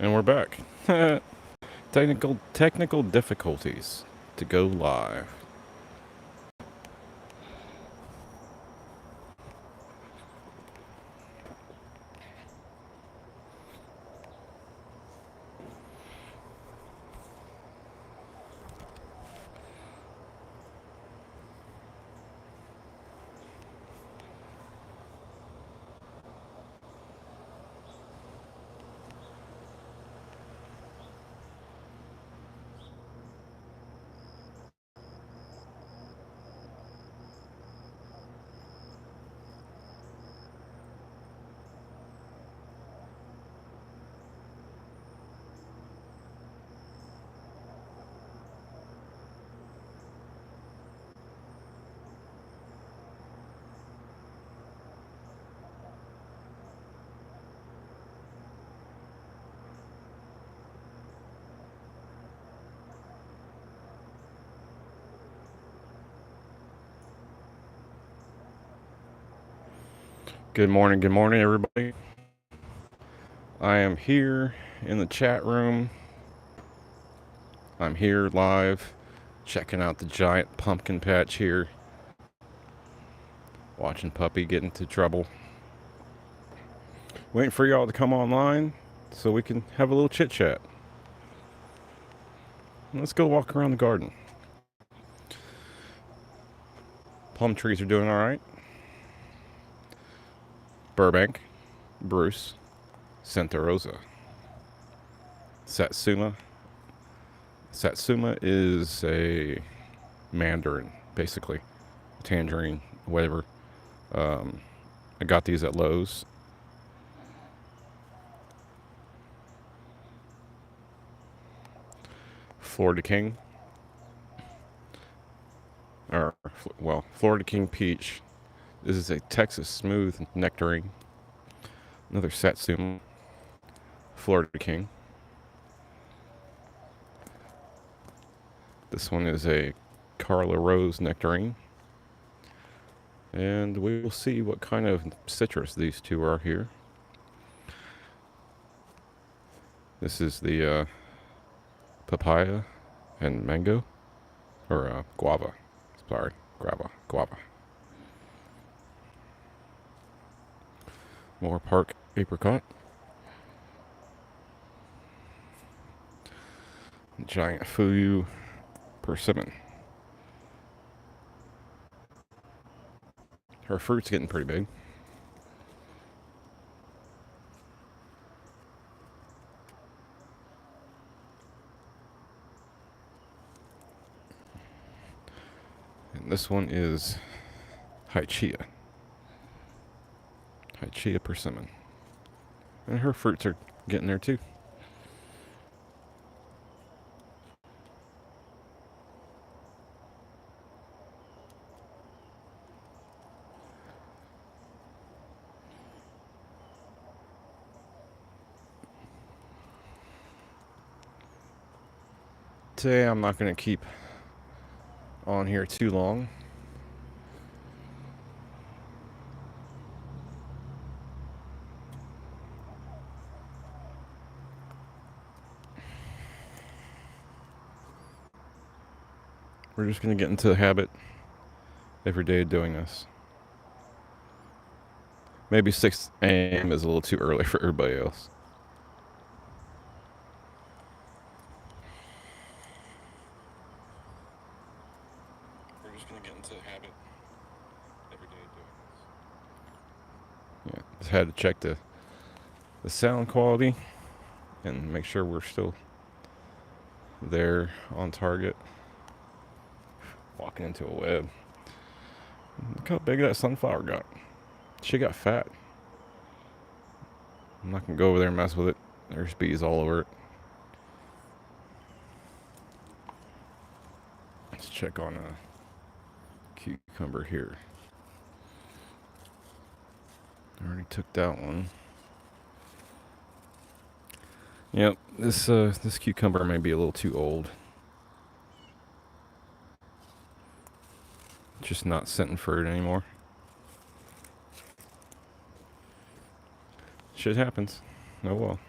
And we're back. Technical difficulties to go live. Good morning, everybody. I am here in the chat room. I'm here live, checking out the giant pumpkin patch here. Watching Puppy get into trouble. Waiting for y'all to come online so we can have a little chit chat. Let's go walk around the garden. Plum trees are doing alright. Burbank, Bruce, Santa Rosa, Satsuma. Satsuma is a mandarin, basically. Tangerine, whatever. I got these at Lowe's. Florida King. Florida King Peach. This is a Texas Smooth Nectarine. Another Satsuma. Florida King. This one is a Carla Rose Nectarine. And we will see what kind of citrus these two are here. This is the papaya and mango. Or guava. Sorry, guava. More park apricot. Giant fuyu persimmon. Her fruit's getting pretty big. And this one is Hychia. Hychia persimmon. And her fruits are getting there too. Today I'm not going to keep on here too long. We're just going to get into the habit every day of doing this. Maybe 6 a.m. is a little too early for everybody else. We're just going to get into the habit every day of doing this. Yeah, just had to check the sound quality and make sure we're still there on target. Walking into a web. Look how big that sunflower got. She got fat. I'm not gonna go over there and mess with it. There's bees all over it. Let's check on a cucumber here. I already took that one. Yep, this cucumber may be a little too old. Just not scenting fruit anymore. Shit happens. Oh well.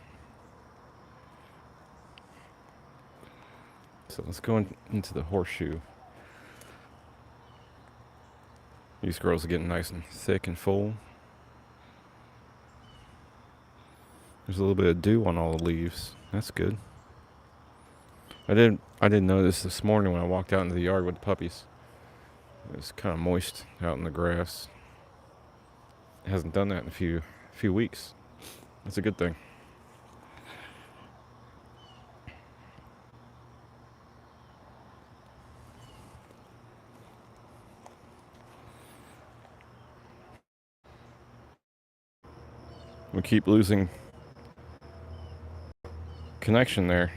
So let's go into the horseshoe. These squirrels are getting nice and thick and full. There's a little bit of dew on all the leaves. That's good. I didn't notice this morning when I walked out into the yard with the puppies. It was kind of moist out in the grass. It hasn't done that in a few weeks. That's a good thing. We keep losing connection there.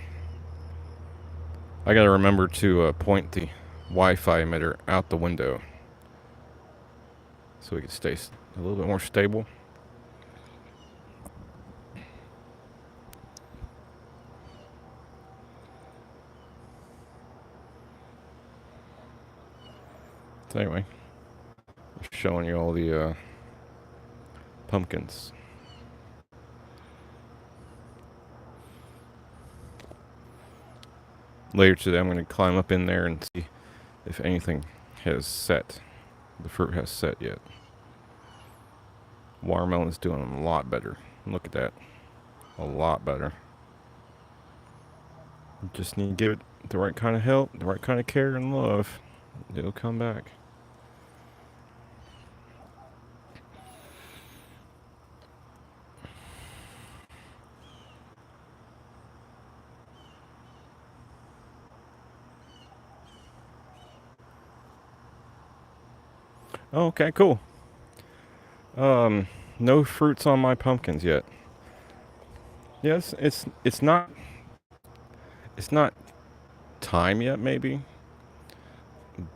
I gotta remember to point the Wi-Fi emitter out the window so we can stay a little bit more stable. So anyway, showing you all the pumpkins. Later today, I'm going to climb up in there and see if anything has set. The fruit has set yet. Watermelon's doing a lot better. Look at that. A lot better. Just need to give it the right kind of help, the right kind of care and love. It'll come back. Oh, okay, cool. No fruits on my pumpkins yet. Yes, it's not time yet, maybe,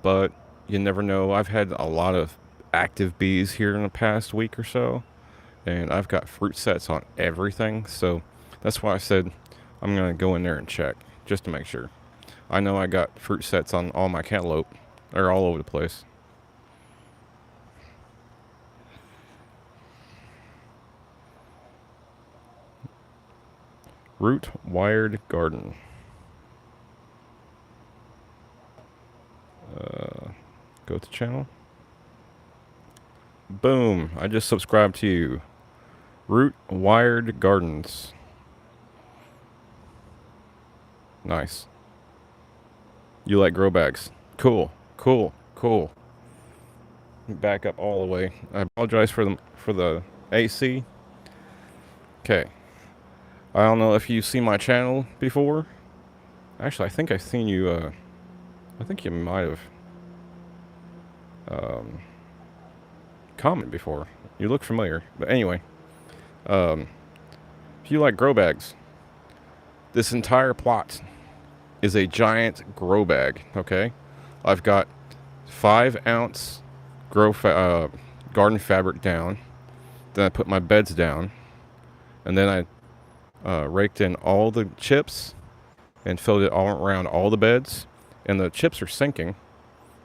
but you never know. I've had a lot of active bees here in the past week or so, and I've got fruit sets on everything, so that's why I said I'm gonna go in there and check just to make sure. I know I got fruit sets on all my cantaloupe. They're all over the place. Root Wired Garden. Go to channel. Boom! I just subscribed to you. Root Wired Gardens. Nice. You like grow bags? Cool. Back up all the way. I apologize for the AC. Okay. I don't know if you've seen my channel before. Actually, I think I've seen you. I think you might have comment before. You look familiar. But anyway, if you like grow bags, this entire plot is a giant grow bag. Okay, I've got 5-ounce garden fabric down. Then I put my beds down, and then I raked in all the chips and filled it all around all the beds. And the chips are sinking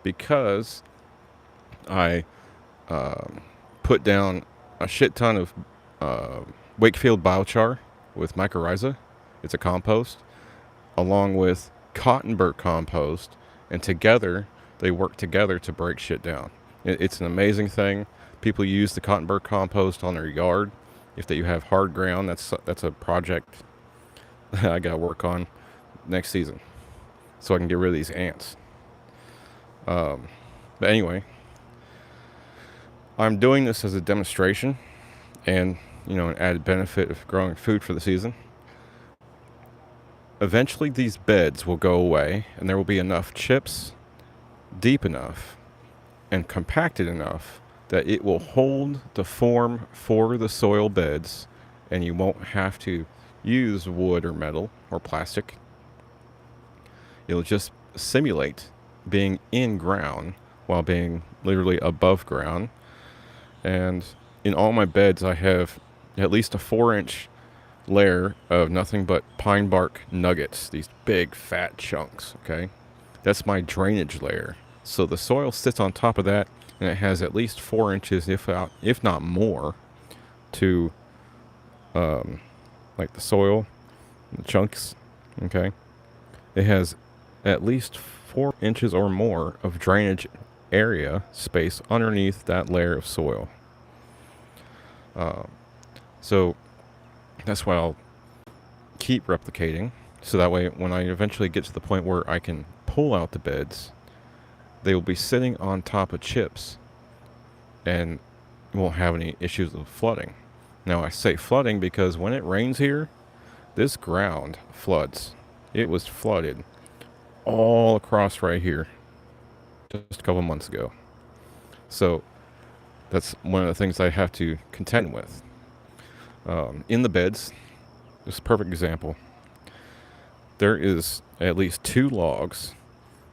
because I put down a shit ton of Wakefield biochar with mycorrhiza. It's a compost, along with Cottonburg compost, and together they work together to break shit down. It's an amazing thing. People use the Cottonburg compost on their yard. If you have hard ground, that's a project I gotta work on next season, so I can get rid of these ants. But anyway, I'm doing this as a demonstration and, an added benefit of growing food for the season. Eventually these beds will go away and there will be enough chips, deep enough and compacted enough that it will hold the form for the soil beds, and you won't have to use wood or metal or plastic. It'll just simulate being in ground while being literally above ground. And in all my beds, I have at least a 4-inch layer of nothing but pine bark nuggets, these big fat chunks. Okay, that's my drainage layer. So the soil sits on top of that, and it has at least 4 inches, if not more, to like the soil, the chunks. Okay, it has at least 4 inches or more of drainage area space underneath that layer of soil. So that's why I'll keep replicating, so that way when I eventually get to the point where I can pull out the beds, they will be sitting on top of chips and won't have any issues of flooding. Now I say flooding because when it rains here, this ground floods. It was flooded all across right here just a couple months ago. So that's one of the things I have to contend with. In the beds, this is a perfect example. There is at least 2 logs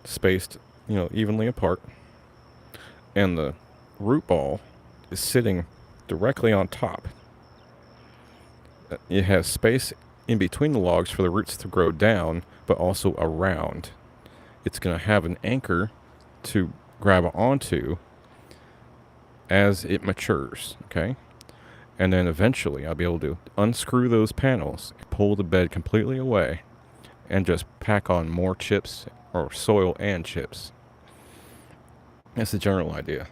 spaced, evenly apart, and the root ball is sitting directly on top. It has space in between the logs for the roots to grow down, but also around. It's going to have an anchor to grab onto as it matures, okay? And then eventually I'll be able to unscrew those panels, pull the bed completely away, and just pack on more chips, or soil and chips. That's the general idea.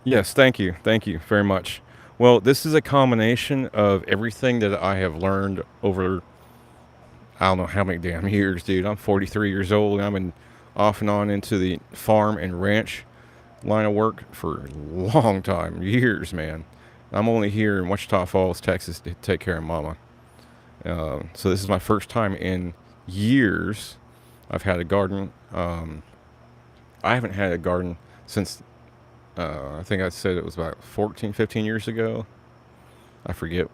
Yes, thank you. Thank you very much. Well, this is a combination of everything that I have learned over, I don't know how many damn years, dude. I'm 43 years old. I'm off and on into the farm and ranch line of work for a long time. Years, man. I'm only here in Wichita Falls, Texas to take care of mama. So this is my first time in years I've had a garden. I haven't had a garden since, I think I said it was about 14, 15 years ago. I forget.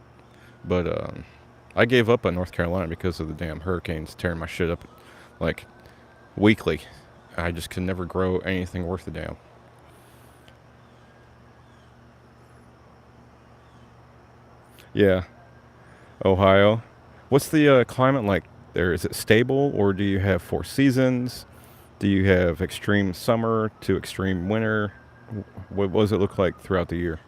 But I gave up on North Carolina because of the damn hurricanes tearing my shit up like weekly. I just could never grow anything worth a damn. Yeah, Ohio. What's the climate like there? Is it stable, or do you have 4 seasons? Do you have extreme summer to extreme winter? What does it look like throughout the year?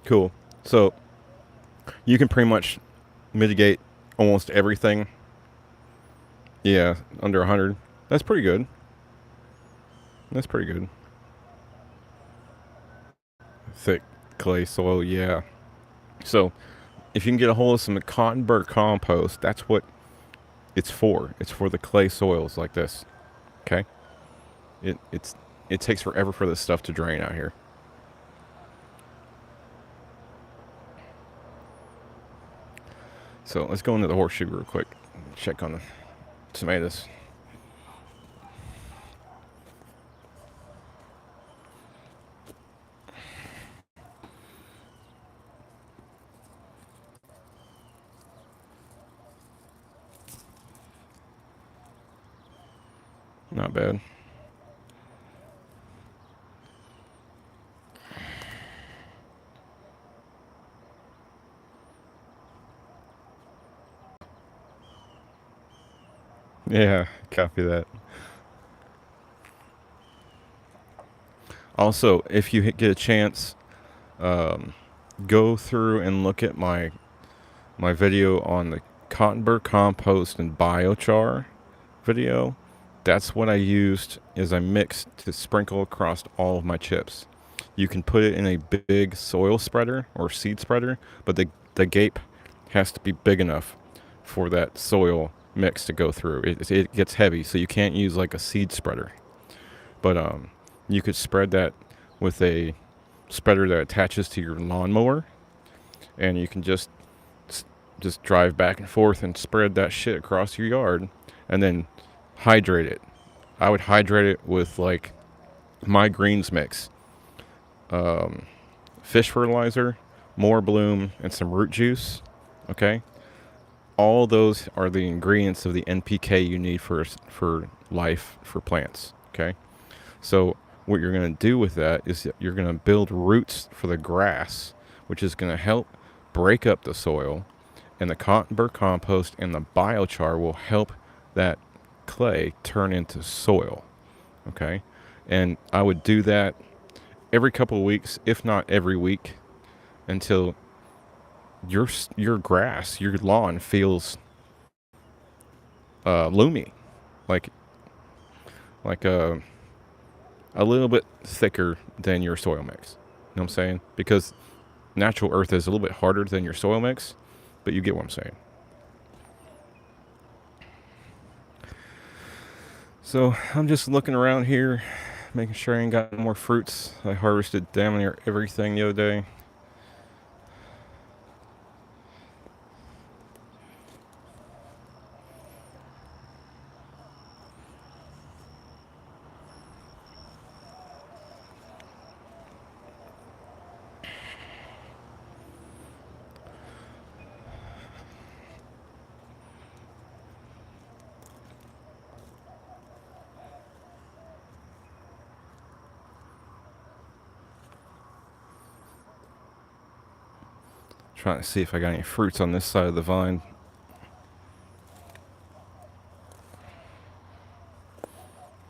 Cool. So you can pretty much mitigate almost everything. Yeah, under 100. That's pretty good. That's pretty good. Thick clay soil, yeah. So if you can get a hold of some cotton burr compost, that's what it's for. It's for the clay soils like this. Okay? It takes forever for this stuff to drain out here. So let's go into the horseshoe real quick. Check on the tomatoes. Not bad. Yeah, copy that. Also, if you get a chance, go through and look at my video on the cotton burr compost and biochar video. That's what I used as I mixed to sprinkle across all of my chips. You can put it in a big soil spreader or seed spreader, but the gape has to be big enough for that soil mix to go through. It gets heavy, so you can't use like a seed spreader. But you could spread that with a spreader that attaches to your lawnmower, and you can just drive back and forth and spread that shit across your yard, and then hydrate it. I would hydrate it with like my greens mix, fish fertilizer, more bloom, and some root juice. Okay, all those are the ingredients of the NPK you need for life for plants. Okay, so what you're going to do with that is that you're going to build roots for the grass, which is going to help break up the soil, and the cotton burr compost and the biochar will help that clay turn into soil. Okay, and I would do that every couple of weeks, if not every week, until your grass, your lawn feels loomy, like like a little bit thicker than your soil mix. You know what I'm saying? Because natural earth is a little bit harder than your soil mix, but you get what I'm saying. So I'm just looking around here, making sure I ain't got more fruits. I harvested damn near everything the other day. Trying to see if I got any fruits on this side of the vine.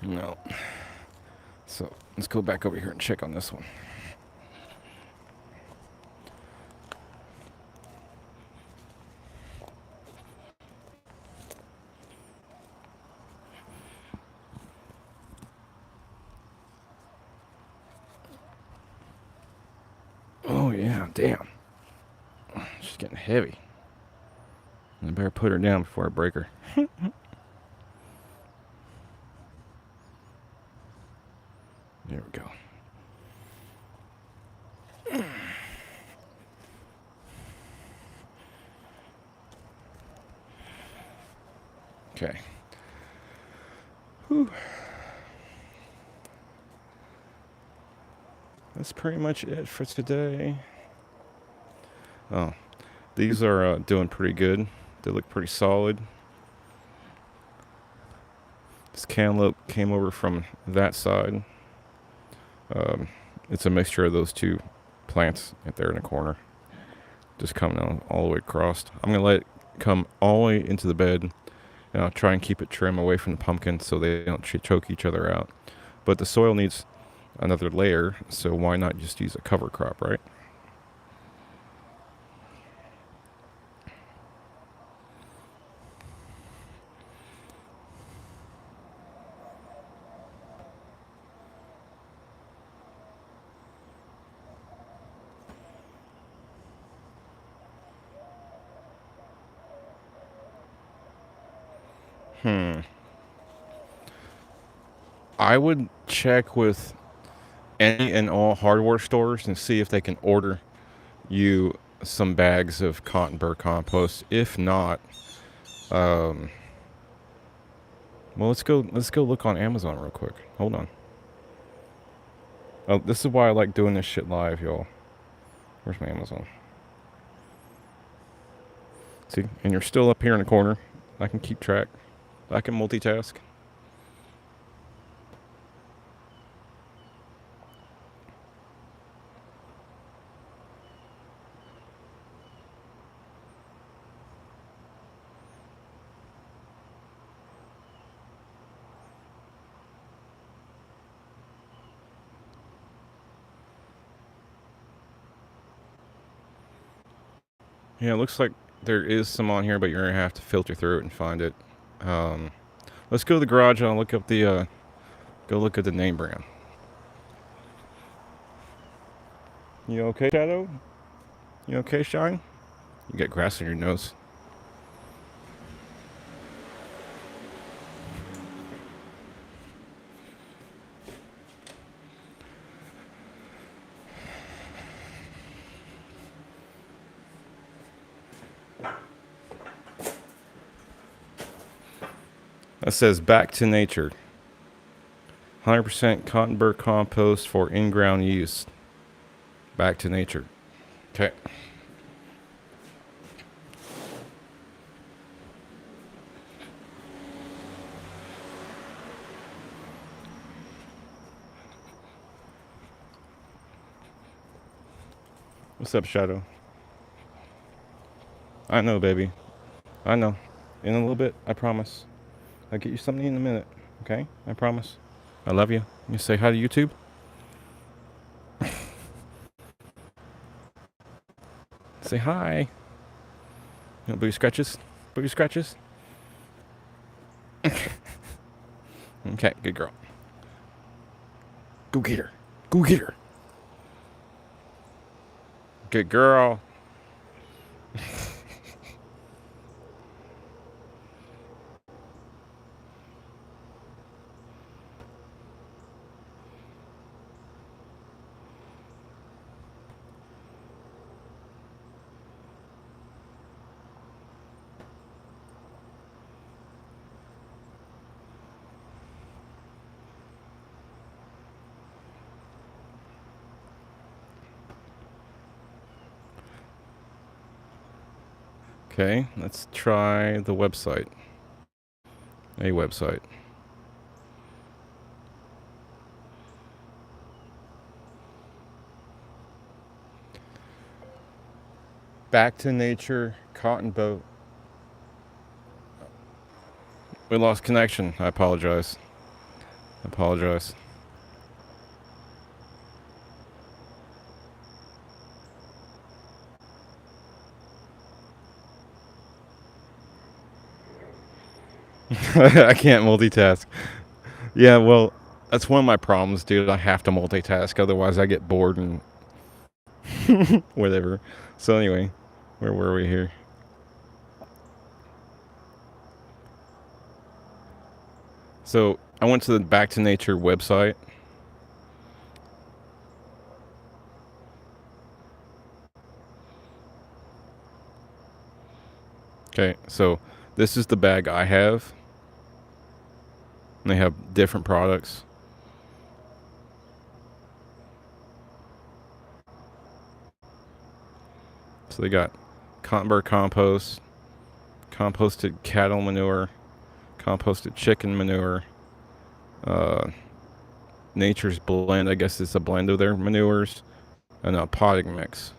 No. So let's go back over here and check on this one. Oh yeah, damn. She's getting heavy. I better put her down before I break her. There we go. Okay. Whew. That's pretty much it for today. Oh, these are doing pretty good. They look pretty solid. This cantaloupe came over from that side. It's a mixture of those two plants right there in the corner. Just coming down all the way across. I'm going to let it come all the way into the bed. And I'll try and keep it trim away from the pumpkin so they don't choke each other out. But the soil needs another layer, so why not just use a cover crop, right? I would check with any and all hardware stores and see if they can order you some bags of cotton burr compost. If not, well, let's go look on Amazon real quick. Hold on. Oh, this is why I like doing this shit live, y'all. Where's my Amazon? See, and you're still up here in the corner. I can keep track. I can multitask. Yeah, it looks like there is some on here, but you're gonna have to filter through it and find it. Let's go to the garage and I'll look up the go look at the name brand. You okay, Shadow? You okay, Shine? You got grass on your nose. That says back to nature. 100% cotton burr compost for in-ground use. Back to nature. Okay. What's up, Shadow? I know, baby. I know. In a little bit, I promise. I'll get you something in a minute. Okay? I promise. I love you. You say hi to YouTube? Say hi. You want booty scratches? Booty scratches? Okay, good girl. Go get her. Go get her. Good girl. Okay, let's try the website. A website. Back to Nature Cotton Boat. We lost connection. I apologize. I apologize. I can't multitask. Yeah, well, that's one of my problems, dude. I have to multitask, otherwise I get bored and whatever. So anyway, where were we here? So I went to the Back to Nature website. Okay, so this is the bag I have. And they have different products. So they got cotton burr compost, composted cattle manure, composted chicken manure, Nature's Blend. I guess it's a blend of their manures, and a potting mix.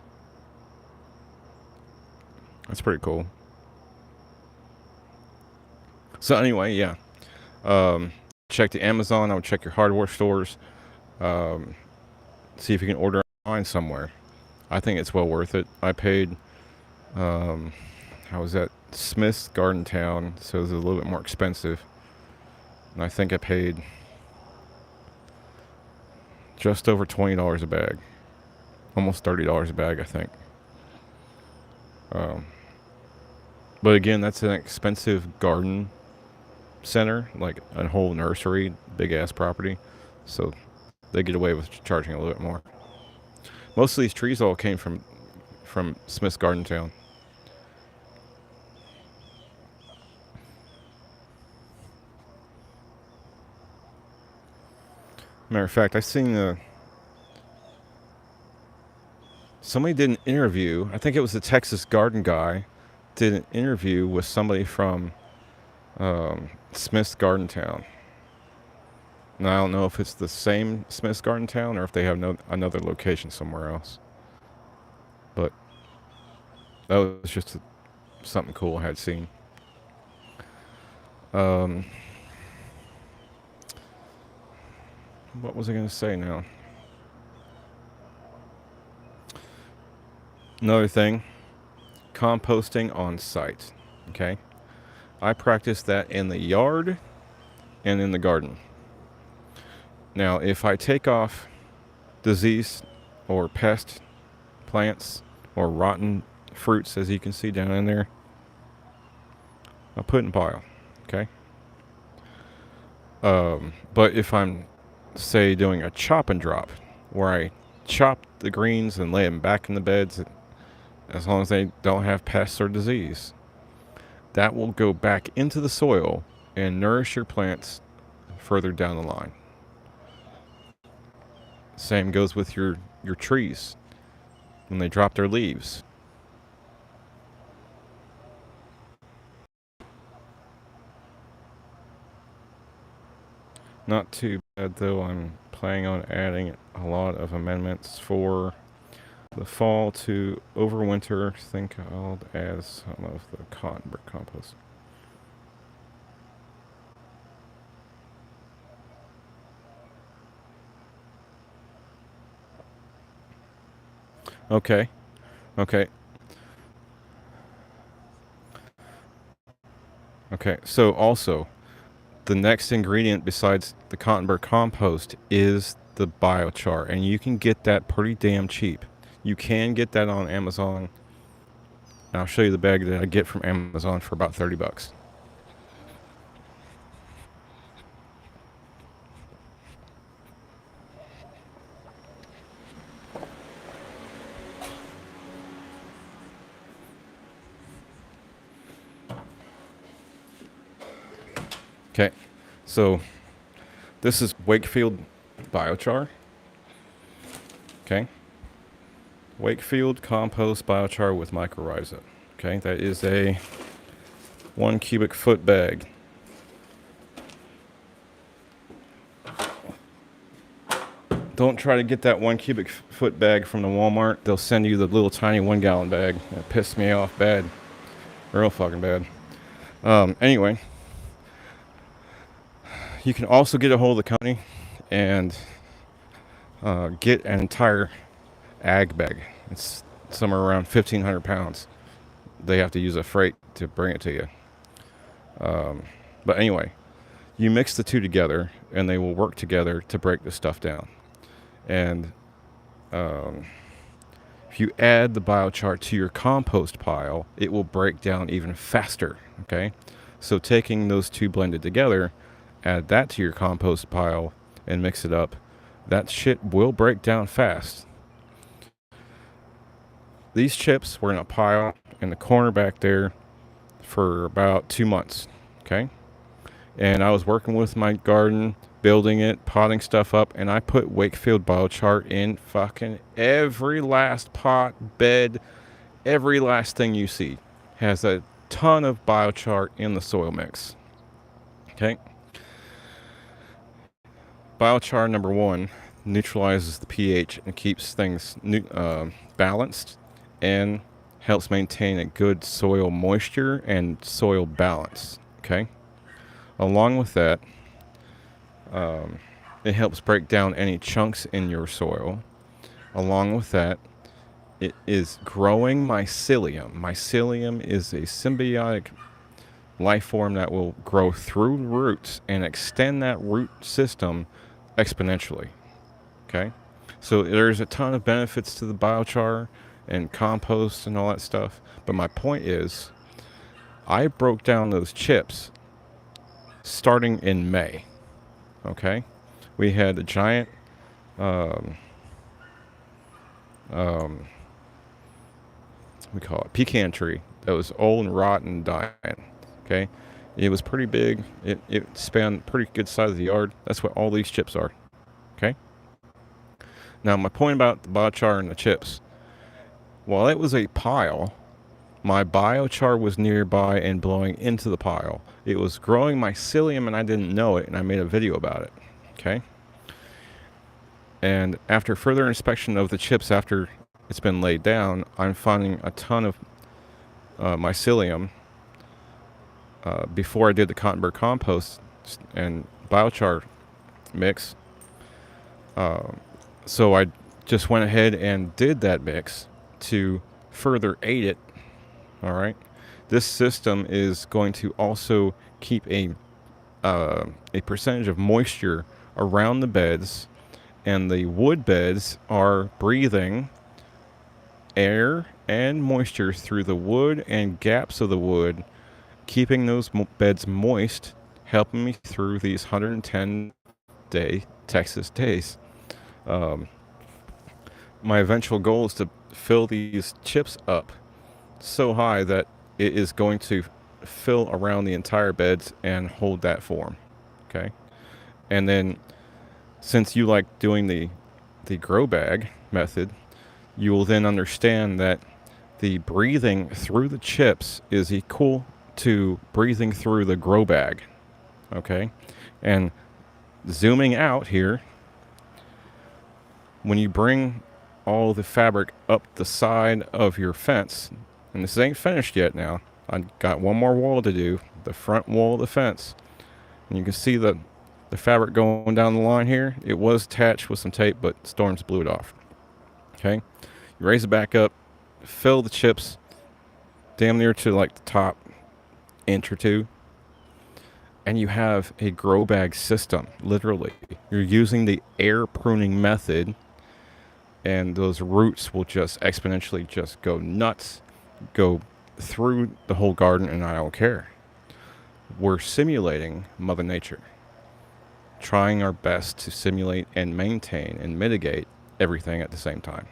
That's pretty cool. So anyway, yeah. Check the Amazon. I would check your hardware stores. See if you can order online somewhere. I think it's well worth it. I paid, how was that? Smith's Garden Town, so it's a little bit more expensive. And I think I paid just over $20 a bag. Almost $30 a bag, I think. But again, that's an expensive garden center, like a whole nursery, big ass property. So they get away with charging a little bit more. Most of these trees all came from Smith's Garden Town. Matter of fact, I seen somebody did an interview. I think it was the Texas Garden guy did an interview with somebody from Smith's Garden Town. Now I don't know if it's the same Smith's Garden Town or if they have another location somewhere else. But that was just something cool I had seen. What was I going to say now? Another thing, composting on site. Okay, I practice that in the yard and in the garden. Now, if I take off disease or pest plants or rotten fruits, as you can see down in there, I'll put it in pile. Okay. But if I'm, say, doing a chop and drop, where I chop the greens and lay them back in the beds, as long as they don't have pests or disease, that will go back into the soil and nourish your plants further down the line. Same goes with your trees when they drop their leaves. Not too bad though. I'm planning on adding a lot of amendments for the fall to overwinter thing called as some of the cotton brick compost. Okay. Okay. Okay. So also, the next ingredient besides the cotton brick compost is the biochar, and you can get that pretty damn cheap. You can get that on Amazon. And I'll show you the bag that I get from Amazon for about $30. Okay, so this is Wakefield biochar. Okay, Wakefield compost biochar with mycorrhiza. Okay, that is a 1 cubic foot bag. Don't try to get that 1 cubic foot bag from the Walmart. They'll send you the little tiny 1 gallon bag. That pissed me off bad. Real fucking bad. Anyway, you can also get a hold of the company and get an entire ag bag. It's somewhere around 1,500 pounds. They have to use a freight to bring it to you. But anyway, you mix the two together and they will work together to break the stuff down. And if you add the biochar to your compost pile, it will break down even faster. Okay, so taking those two blended together, add that to your compost pile and mix it up, that shit will break down fast. These chips were in a pile in the corner back there for about 2 months. Okay, and I was working with my garden, building it, potting stuff up, and I put Wakefield biochar in fucking every last pot, bed, every last thing you see has a ton of biochar in the soil mix. Okay. Biochar, number one, neutralizes the pH and keeps things balanced and helps maintain a good soil moisture and soil balance. Okay. Along with that, it helps break down any chunks in your soil. Along with that, it is growing mycelium. Mycelium is a symbiotic life form that will grow through roots and extend that root system exponentially. Okay? So there's a ton of benefits to the biochar and compost and all that stuff. But my point is, I broke down those chips starting in May. Okay? We had a giant we call it pecan tree that was old and rotten and dying. Okay, it was pretty big. It spanned pretty good size of the yard. That's what all these chips are. Okay. Now my point about the biochar and the chips, while it was a pile, my biochar was nearby and blowing into the pile. It was growing mycelium and I didn't know it, and I made a video about it. Okay. And after further inspection of the chips after it's been laid down, I'm finding a ton of mycelium before I did the cotton burr compost and biochar mix. So I just went ahead and did that mix to further aid it. All right. This system is going to also keep a percentage of moisture around the beds, and the wood beds are breathing air and moisture through the wood and gaps of the wood, keeping those beds moist, helping me through these 110-day Texas days. My eventual goal is to fill these chips up so high that it is going to fill around the entire beds and hold that form. Okay. And then, since you like doing the grow bag method, you will then understand that the breathing through the chips is equal to breathing through the grow bag. Okay. And zooming out here, when you bring all the fabric up the side of your fence. And this ain't finished yet now. I got one more wall to do, the front wall of the fence. And you can see the fabric going down the line here. It was attached with some tape, but storms blew it off. Okay? You raise it back up, fill the chips damn near to like the top inch or two, and you have a grow bag system, literally. You're using the air pruning method, and those roots will just exponentially just go nuts, go through the whole garden, and I don't care. We're simulating Mother Nature, trying our best to simulate and maintain and mitigate everything at the same time.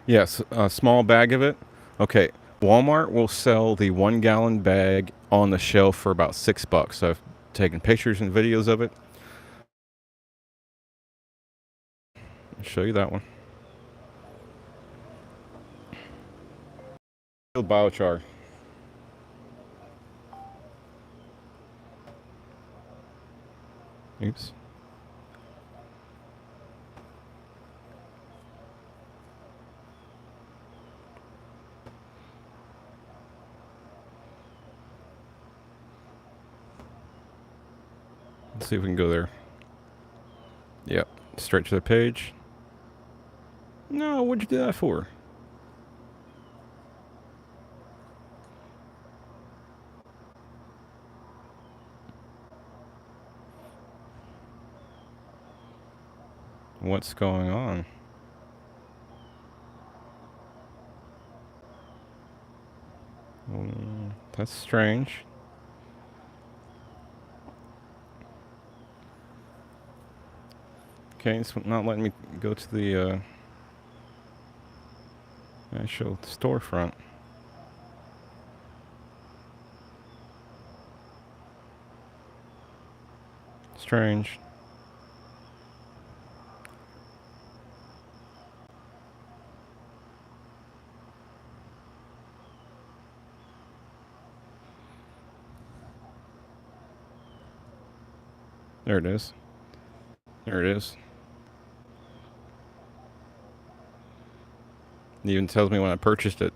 Yes, a small bag of it. Okay, Walmart will sell the 1 gallon bag on the shelf for about $6. I've taken pictures and videos of it. I'll show you that one. Biochar. Oops. Let's see if we can go there. Yep, straight to the page. No, what'd you do that for? What's going on? That's strange. Okay, it's not letting me go to the actual storefront. Strange. There it is. There it is. It even tells me when I purchased it.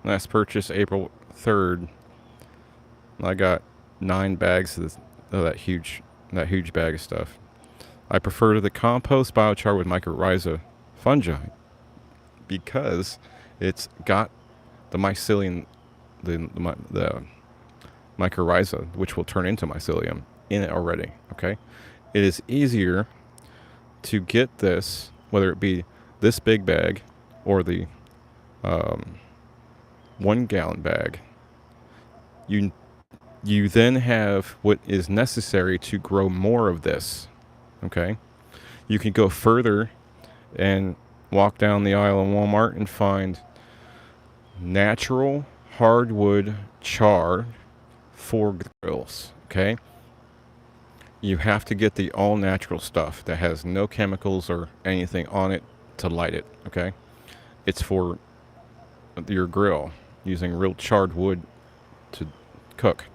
Last purchase, April 3rd. I got 9 bags of that huge bag of stuff. I prefer the compost biochar with mycorrhiza fungi because it's got the mycelium, the mycorrhiza, which will turn into mycelium, in it already. Okay, it is easier to get this, whether it be this big bag or the 1 gallon bag. You then have what is necessary to grow more of this. Okay, you can go further and walk down the aisle in Walmart and find natural hardwood char for grills. Okay, you have to get the all natural stuff that has no chemicals or anything on it to light it. Okay, it's for your grill using real charred wood to cook,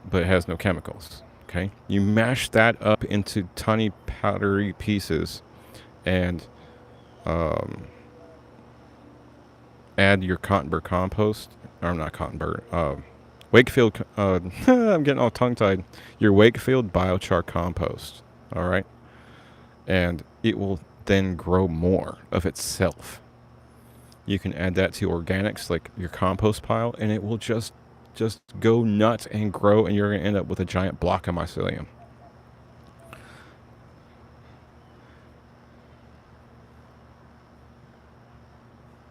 but it has no chemicals. Okay, you mash that up into tiny powdery pieces and add your Cottonburg compost, or not Cottonburg, Wakefield, I'm getting all tongue-tied, your Wakefield biochar compost, all right? And it will then grow more of itself. You can add that to organics, like your compost pile, and it will just go nuts and grow, and you're going to end up with a giant block of mycelium.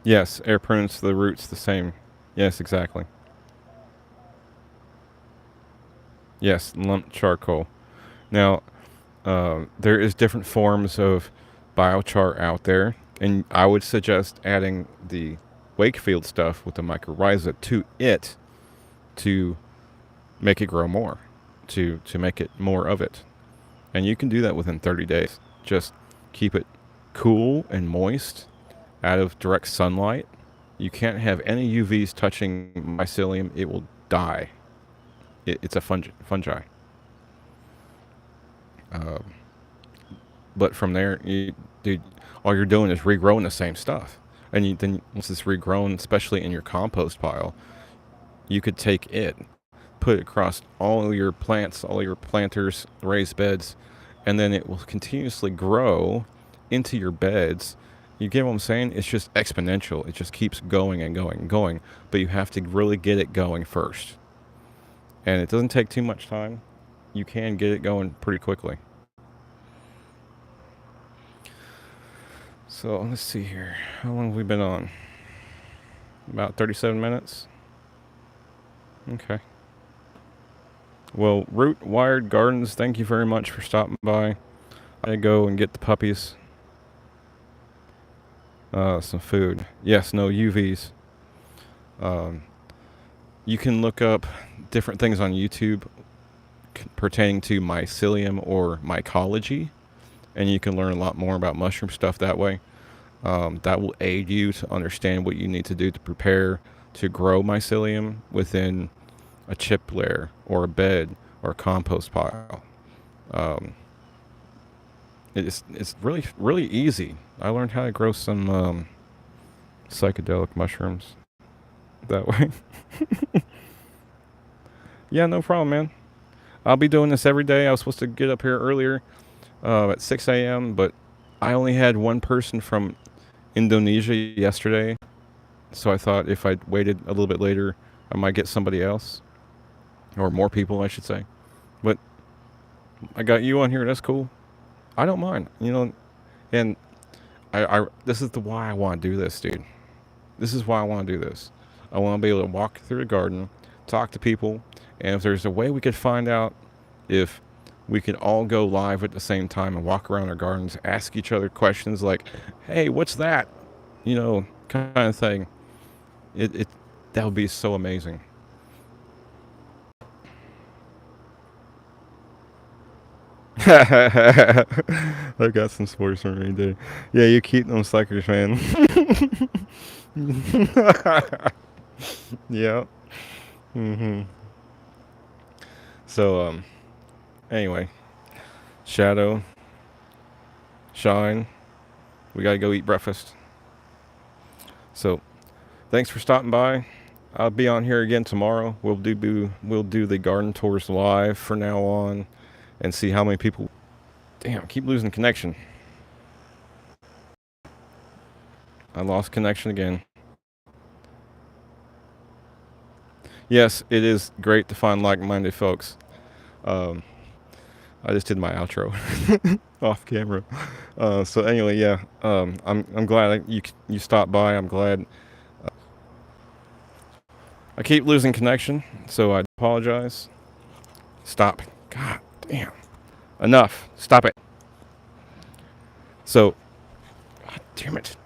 Yes, air prunes the roots the same. Yes, exactly. Yes, lump charcoal. Now, there is different forms of biochar out there, and I would suggest adding the Wakefield stuff with the mycorrhiza to it to make it grow more, to make it more of it. And you can do that within 30 days. Just keep it cool and moist, out of direct sunlight. You can't have any UVs touching mycelium. It will die. It's a fungi. Um, but from there, dude, all you're doing is regrowing the same stuff. And then once it's regrown, especially in your compost pile, you could take it, put it across all your plants, all your planters, raised beds, and then it will continuously grow into your beds. You get what I'm saying? It's just exponential. It just keeps going and going and going. But you have to really get it going first. And it doesn't take too much time. You can get it going pretty quickly. So let's see here. How long have we been on? About 37 minutes. Okay. Well, Root Wired Gardens, thank you very much for stopping by. I go and get the puppies some food. Yes, no UVs. You can look up different things on YouTube pertaining to mycelium or mycology, and you can learn a lot more about mushroom stuff that way. That will aid you to understand what you need to do to prepare to grow mycelium within a chip layer or a bed or a compost pile. It's really easy. I learned how to grow some psychedelic mushrooms that way. Yeah, no problem, man. I'll be doing this every day. I was supposed to get up here earlier at 6 a.m., but I only had one person from Indonesia yesterday, so I thought if I waited a little bit later, I might get somebody else, or more people, I should say. But I got you on here. That's cool. I don't mind, and I this is why I want to do this, dude. This is why I want to do this. I want to be able to walk through the garden, talk to people, and if there's a way we could find out if we could all go live at the same time and walk around our gardens, ask each other questions like, "Hey, what's that?" Kind of thing. It that would be so amazing. I got some sports for me, dude. Yeah, you keep them suckers, man. Yeah. Mhm. So anyway, Shadow, Shine, we gotta go eat breakfast. So thanks for stopping by. I'll be on here again tomorrow. We'll do the garden tours live from now on, and see how many people. Damn, I keep losing connection. I lost connection again. Yes, it is great to find like-minded folks. I just did my outro off camera. So anyway, yeah, I'm glad you stopped by. I'm glad. I keep losing connection, so I apologize. Stop. God damn. Enough. Stop it. So, God damn it.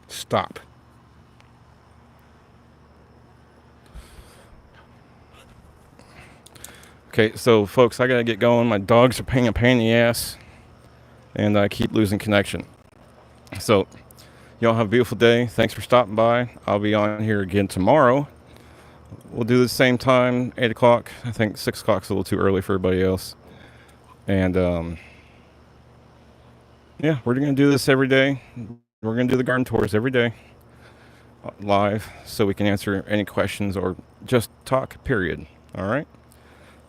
Stop. Okay, so folks, I gotta get going. My dogs are being a pain in the ass, and I keep losing connection. So, y'all have a beautiful day. Thanks for stopping by. I'll be on here again tomorrow. We'll do the same time, 8 o'clock. I think 6 o'clock's a little too early for everybody else. And, yeah, we're going to do this every day. We're going to do the garden tours every day live so we can answer any questions or just talk, period. All right?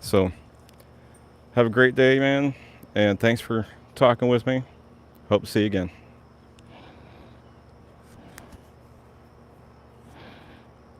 So, have a great day, man. And thanks for talking with me. Hope to see you again.